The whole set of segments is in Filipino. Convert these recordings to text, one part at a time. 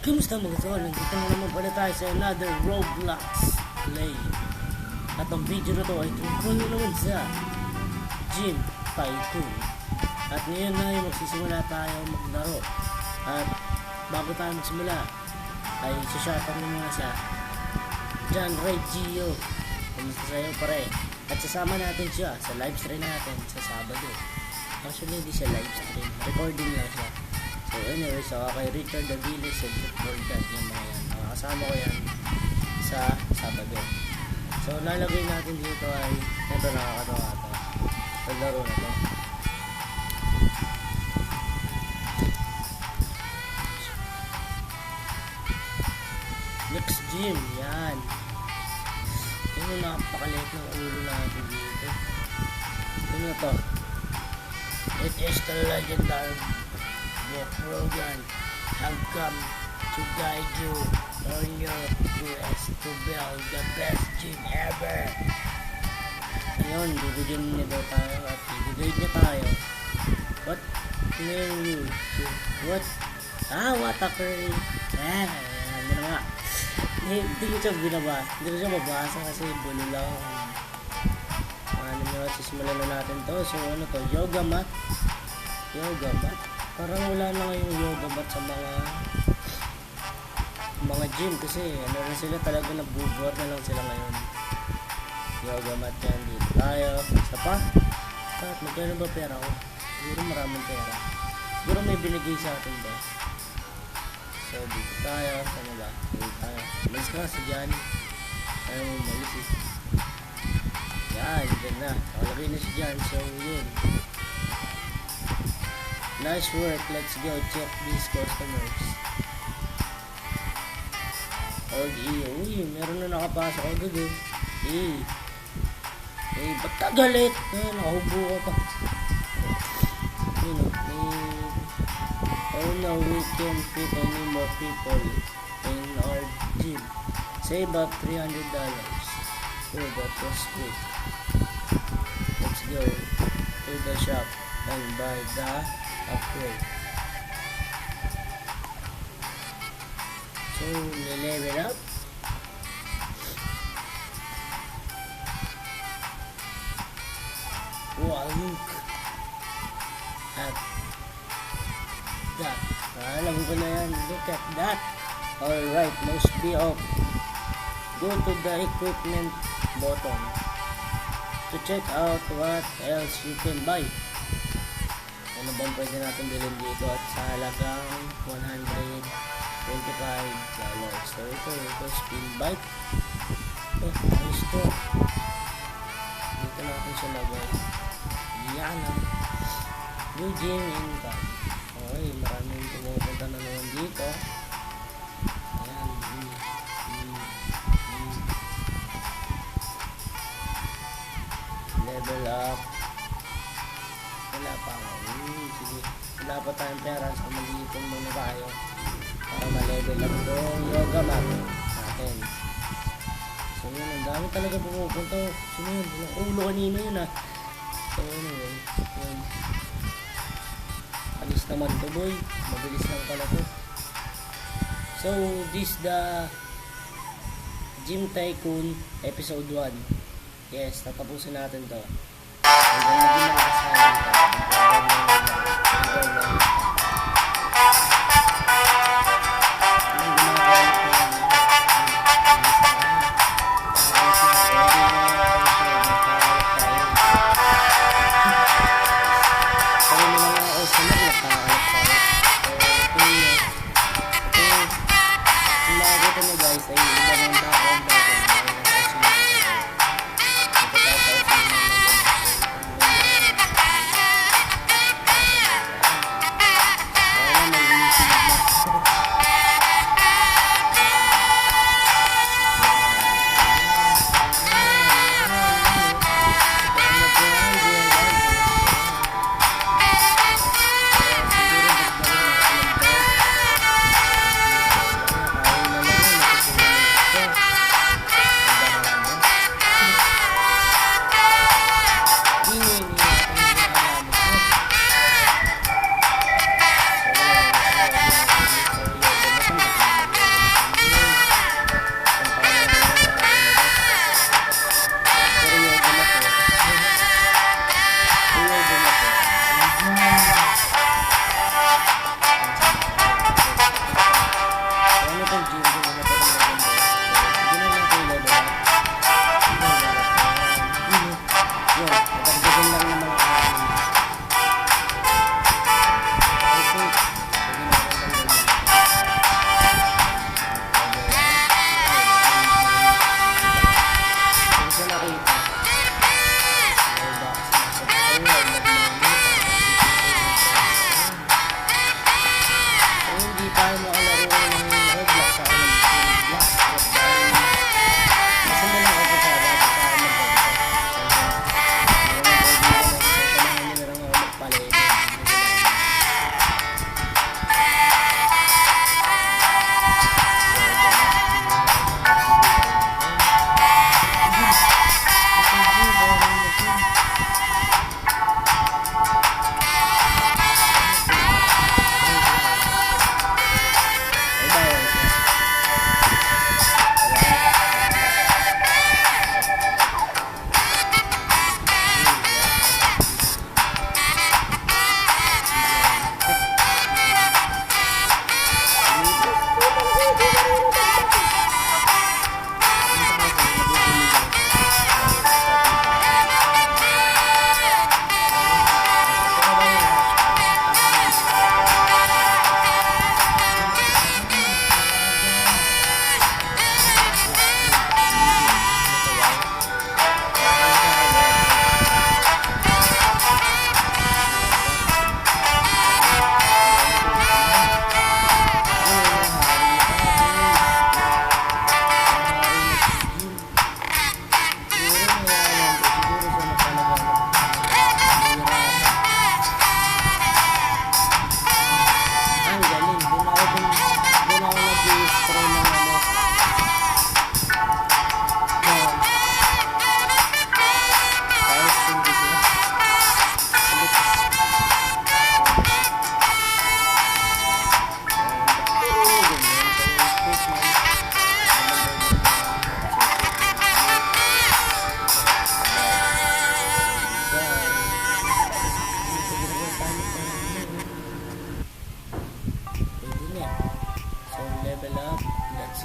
Kamusta mga tol? Nandito na naman pala tayo sa another Roblox play. At ang video na to ay tungkol na naman sa Gym Tycoon. At ngayon na ay magsisimula tayo maglaro. At bago tayo magsimula ay shoutout na muna sa John Ray Gio. Kamusta sa'yo pare? At sasama natin siya sa live stream natin sa Sabado. Actually hindi siya live stream, recording lang siya. So anyway, so kay Richard Daviles and Jordan, yung mga yan, makakasama ko yan sa Sabado. So lalagay natin dito ay ito, nakakatawa ito sa laro na to. Next gym, yan. Yan yung napakaliit ng ulo natin dito. Ano to? It is the legendary Book Rogan have come to guide you on your quest to build the best gym ever. Ayun, bibigyan niya daw tayo at i-guide niya tayo. What will you do? What? What a curry. Ano na nga. Hindi ko siya binabasa. Hindi ko siya mabasa kasi bulo lang. Ano nyo, sisimulan na natin to. So ano to? Yoga mat. Yoga mat. Parang wala na ngayong yoga mat sa mga gym kasi ano na sila talaga, nagbubuhat na lang sila ngayon. Yoga mat yan, dito tayo. Isa pa? At magkano ba pera ko? Siguro maraming pera. Siguro may binigay sa atin ba? So dito tayo. Ano ba? Dito tayo. Malis ka kasi dyan. Ayaw mo malis eh. Yan, dyan na. Nakalagay na siya dyan. So yun. Nice work. Let's go check these customers. Uy, meron na nakapasok agad eh. Ba't ka galit? Nakahubo ka pa. Oh no, we can't fit any more people in our gym. Save up $300. Oh, that was quick. Let's go to the shop and buy the upgrade. So, level up. Wow, look at that. Alam ko na yan. Look at that. Alright, let's be off. Go to the equipment button to check out what else you can buy. Ano bang pwede natin bilhin dito at sa halagang $125. So ito spin bike. Ayos to. Dito natin siya lagay. Yan na. New gym income. Okay, maraming pumupunta na naman dito. Ayan. Level up. Wala pa. Sige. Wala pa tayong pera. So mag-iipon muna tayo para ma-level up itong yoga mat natin. So yun, ang dami talaga pumupunta. Sino yun? Ulo kanina yun ah. So anyway, yun. Alis naman to boy. Mabilis lang pala to. So this the Gym Tycoon episode 1. Yes, tatapusin natin to. Hanggang naging nakasama ito.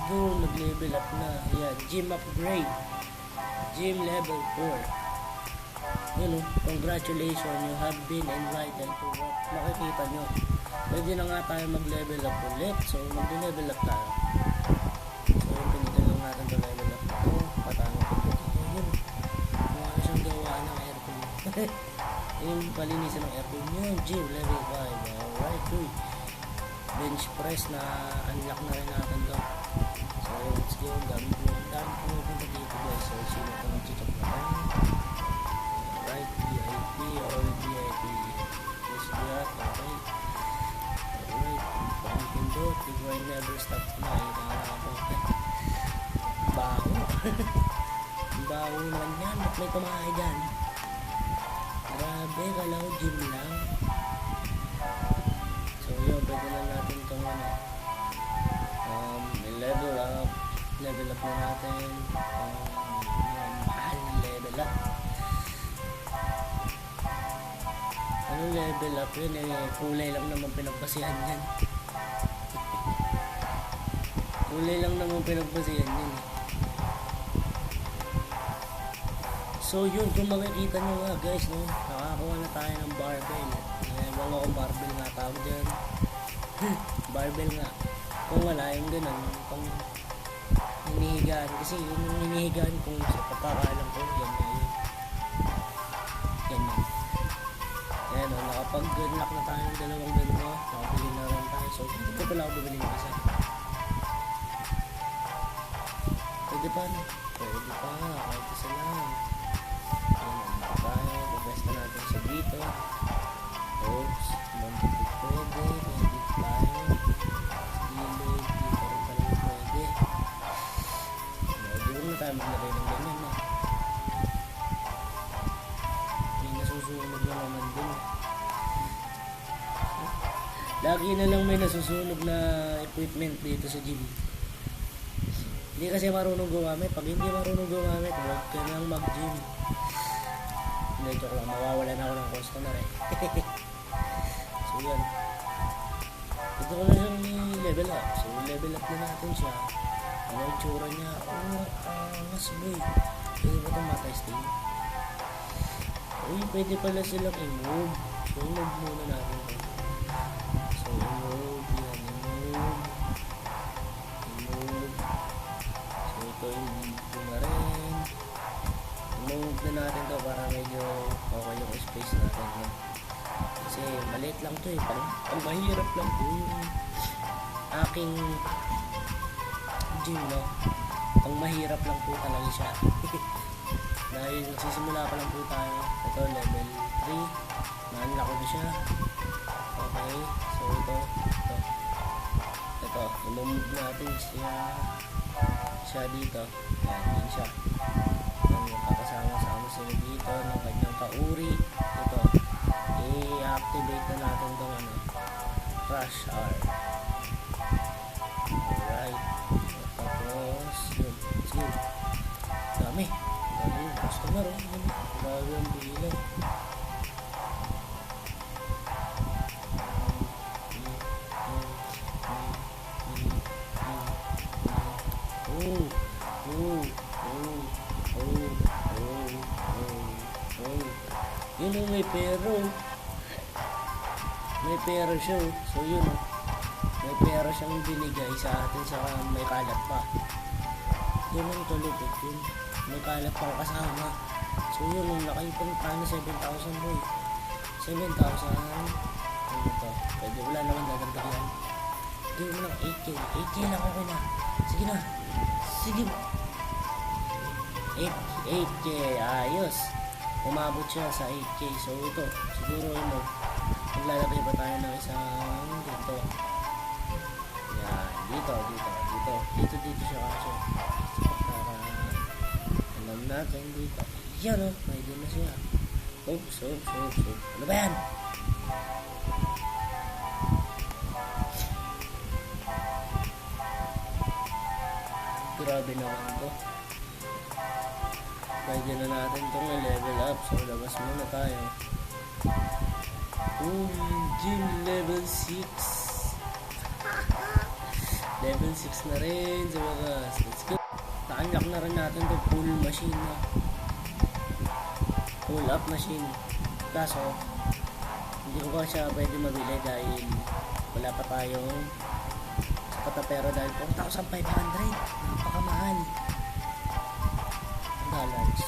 go, nag-level up na. Yan, gym upgrade. Gym level 4. Yun o, congratulations, you have been invited to work. Makikita nyo. Pwede na nga tayo mag-level up ulit. So, mag-level up tayo. So, yung pinitin lang natin to level up ito. Patano ko ito. Yun. Mukha na siyang gawa ng aircon. Yung palinisan ng aircon yun. Gym level 5. Alright, good. Bench press na unlock na rin natin to. So, let's go. Dami po punta dito guys. So, sino ito nag-check na tayo? Alright, VIP, all VIP. Let's do that. Okay. Alright, pang pindot. If I never stop na, ako. Baho. Baho naman yan. Ba't may kumahay dyan? Grabe, kala ko gym lang. So yun, pwede na natin itong level up na natin. Mahal na level up. Anong level up yun? Kulay lang naman pinagbasihan yan. Kulay lang naman pinagbasihan yan. So yun, kung makikita nyo nga guys, no, nakakuha na tayo ng barbell. Wala akong barbell nga tawag dyan. Barbell nga. Kung wala, yung ganun, kung hinihigaan. Kasi yung hinihigaan kung sa pagkakalam ko, yan na yun. Yan na. Ayan o, nakapag-unlock na tayo ng dalawang ganito. Nakabili na rin tayo. So, hindi ko pala ako bumili ng isa. Pwede pa na. Pwede pa. Kahit isa lang. Pwesta natin siya dito. Oops, pwede tayo. Gilid, dito rin pala pwede. Dito na tayo maglagay ng ganyan na. May nasusunog na naman din. Lagi na lang may nasusunog na equipment dito sa gym. Hindi kasi marunong gumamit. Pag hindi marunong gumamit, huwag ka nang mag-gym. Hindi, joke lang. Mawawalan ako ng customer eh. So yan. Ito ko na siyang level up. So level up na natin siya. Ano yung tsura niya? Mas boy. Pwede ba itong matesting? Uy, pwede pala silang i-move. So i-move muna natin ito. So i-move. Yan, i-move. I-move. So ito i-move na rin. I-move na natin ito para medyo okay yung space natin. No? Kasi maliit lang ito eh. Pang mahirap lang po yung aking gym, no? Pang mahirap lang po talaga siya. Dahil nagsisimula pa lang po tayo. Ito, level 3. Na-unlock ko na siya. Okay. So ito. Ito. I-move natin siya dito. Yan siya. Kakasama-sama sila dito ng kanyang kauri. Ito. I-activate na natin itong crash hour. Alright. Tapos yun. Sige. Dami yung customer. Dami yung bilang. Yun yung may pero. May pero siya. So yun o. May pero siyang binigay sa atin. Saka may kalat pa. Yun ang tulipid yun. May kalat pang kasama. So yun yung nakaipang paano 7,000 boy. 7,000. Ano to? Pwede wala naman dadagdagan. Gawin mo lang 8K. 8K lang okay na. Sige na. Sige. 8K. Ayos. Umabot siya sa 8K. So ito, siguro yun, maglalagay pa tayo ng isang dito. Yan, dito siya kasi. Para alam natin dito. Yan o, may din na siya. Oops. Ano ba yan? Grabe naman ito. Pwede na natin itong level up. So, labas muna tayo. Gym level 6. Level 6 na rin sa wakas. Let's go. Na-unlock na rin natin itong pull machine na. Pull up machine. Kaso, hindi ko pa siya pwede mabili dahil wala pa tayong patapero dahil 4,500. Napakamahal. Dollars.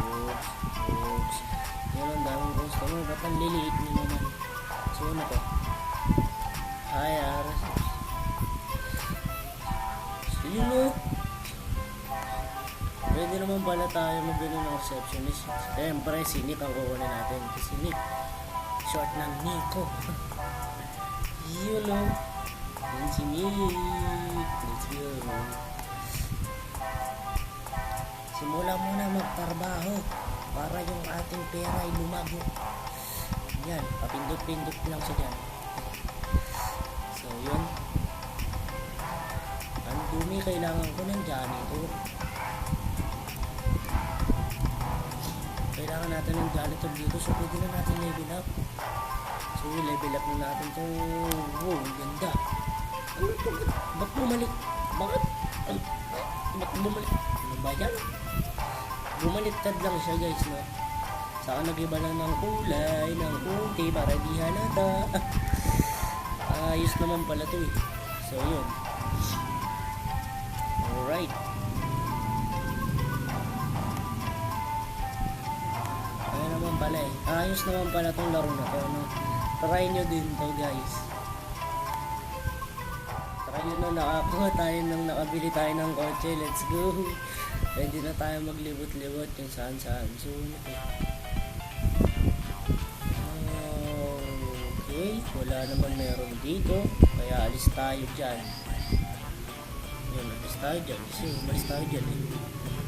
Oops. Yan ang daming customer. Ba't ang liliit nyo naman? So ano to? Hi, RSS. So yun o. Pwede naman pala tayo magbili ng receptionist. Siyempre, si Nick ang kukunin natin. Kasi Nick, short ng Nico. Yun o. Yan si Nick. Let's go. Simula muna magtrabaho para yung ating pera ay lumago. Yan, papindot-pindot lang siya dyan. So yun. Ang dumi, kailangan ko ng janitor. Kailangan natin ng janitor dito, so pwede na natin level up. So level up na natin to. Wow, ganda. Ano ito? Ba't bumalik? Bakit? Ba't bumalik? Ano ba yan? Bumaliktad lang siya guys, no? Saka nag-iba lang ng kulay, ng kunti para di halata. Ayos naman pala to eh. So yun. Alright. Ayun naman pala eh. Ayos naman pala tong laro na to, no? Try nyo din to guys. Try nyo na nakakuha tayo nang nakabili tayo ng kotse. Let's go. Pwede na tayo maglibot-libot kung saan-saan. So, okay, wala naman meron dito. Kaya alis tayo dyan. Yun, alis tayo dyan. Kasi umalis tayo dyan eh.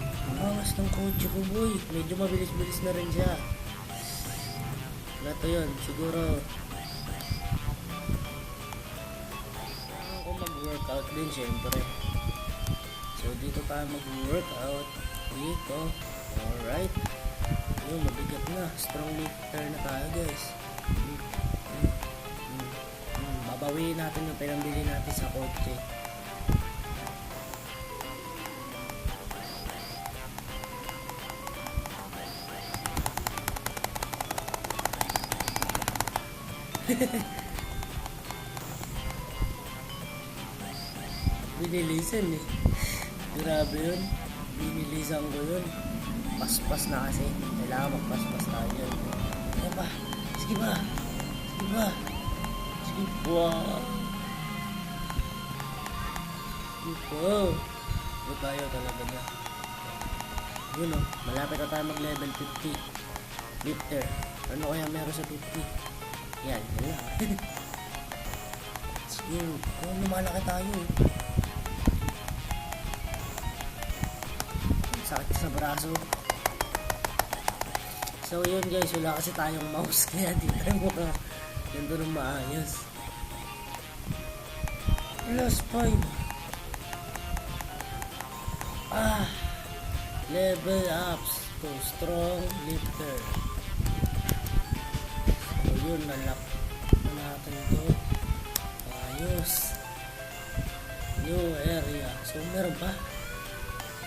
Ang angas ng kotse ko boy. Medyo mabilis-bilis na rin siya. Wala to yun. Siguro kung mag-workout din syempre. So dito tayo mag-workout. Dito. Alright. Yun, mabigat na. Strong lifter na tayo guys. Babawiin natin yung pinambili natin sa kotse. Binilisan eh. Grabe yun. Binilisan ko yun. Paspas na kasi. Kailangan magpaspas tayo yun. Ano ba? Sige ba? Sige ba? Sige ba? Sige ba? Ito tayo talaga na. Yun o. Malapit na tayo mag level 50. Lifter. Ano kaya meron sa 50? Yan. Yan lang. Sige. Kung lumalaki tayo eh. Sakit sa braso. So yun guys, wala kasi tayong mouse kaya di tayo mukha ganito ng maayos. Plus 5. Level ups to strong lifter. So yun, nalak na natin ito. Ayos. New area. So meron ba?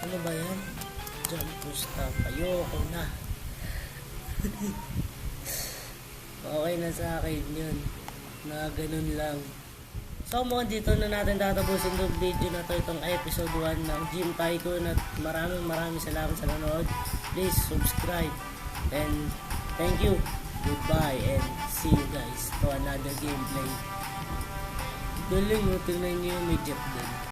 Ano ba yan? Jump to stop. Ayoko na. Okay na sa akin yun. Na ganun lang. So mukhang dito na natin tatapusin itong video na to. Itong episode 1 ng Gym Tycoon. At maraming salamat sa nanood. Please subscribe. And thank you. Goodbye. And see you guys to another gameplay. Galing mo. Tingnan nyo yung midget din.